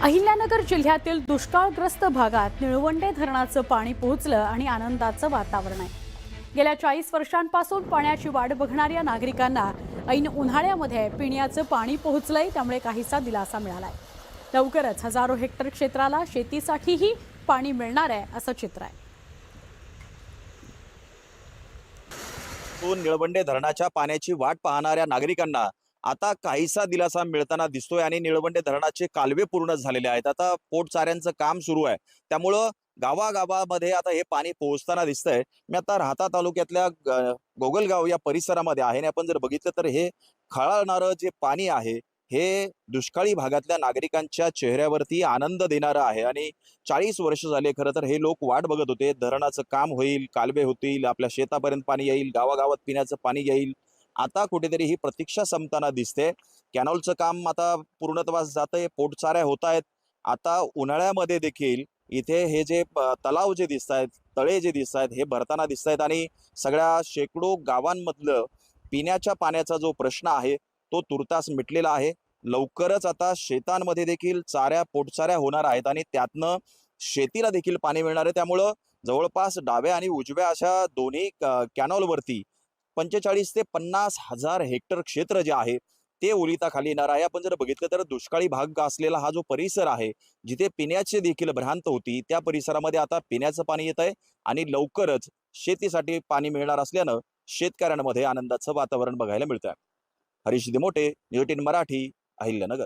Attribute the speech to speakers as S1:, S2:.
S1: अहिल्यानगर जिल्ह्यातील दुष्काळग्रस्त भागात निळवंडे धरणाचं पाणी पोहोचलं आणि आनंदाचं वातावरण आहे। गेल्या 40 वर्षांपासून पाण्याची वाट बघणाऱ्या नागरिकांना ऐन उन्हाळ्यामध्ये पिण्याचं पाणी पोहोचलंय, त्यामुळे काहीसा दिलासा मिळालाय। लवकरच हजारो हेक्टर क्षेत्राला शेतीसाठीही पाणी मिळणार आहे असं चित्र आहे।
S2: निळवंडे धरणाच्या पाण्याची वाट पाहणाऱ्या नागरिकांना आता काहीसा दिलासा मिळताना दिसतोय आणि निळवंडे धरणाचे कालवे पूर्ण झालेले आहेत। आता पोटचाऱ्यांचं काम सुरू आहे, त्यामुळं गावागावामध्ये आता हे पाणी पोहोचताना दिसतंय। मी आता राहता तालुक्यातल्या गोगलगाव या परिसरामध्ये आहे आणि आपण जर बघितलं तर हे खळाळणारं जे पाणी आहे हे दुष्काळी भागातल्या नागरिकांच्या चेहऱ्यावरती आनंद देणारं आहे। आणि 40 वर्ष झाले खरं तर हे लोक वाट बघत होते, धरणाचं काम होईल, कालवे होतील, आपल्या शेतापर्यंत पाणी येईल, गावागावात पिण्याचं पाणी येईल। आता कुठेतरी ही प्रतीक्षा संपताना दिसते। कॅनॉलचं काम आता पूर्णत्वास जातंय, पोटचाऱ्या होत आहेत। आता उन्हाळ्यामध्ये देखील इथे हे जे तलाव जे दिसत आहेत, तळे जे दिसत आहेत हे भरताना दिसत आहेत आणि सगळ्या शेकडो गावांमधलं पिण्याच्या पाण्याचा जो प्रश्न आहे तो तुर्तास मिटलेला आहे। लवकरच आता शेतांमध्ये देखील पोटचाऱ्या होणार आहेत आणि त्यातनं शेतीला देखील पाणी मिळणार आहे। त्यामुळं जवळपास डाव्या आणि उजव्या अशा दोन्ही कॅनॉलवरती 45 ते 50 हजार हेक्टर क्षेत्र जे आहे ते ओलिताखाली येणार आहे। आपण जर बघितलं तर दुष्काळी भाग असलेला हा जो परिसर आहे, जिथे पिण्याची देखील भ्रांत होती, त्या परिसरामध्ये आता पिण्याचं पाणी येत आहे आणि लवकरच शेतीसाठी पाणी मिळणार असल्यानं शेतकऱ्यांमध्ये आनंदाचं वातावरण बघायला मिळतंय। हरीश दिमोटे, न्यूज 18 मराठी, अहिल्यानगर।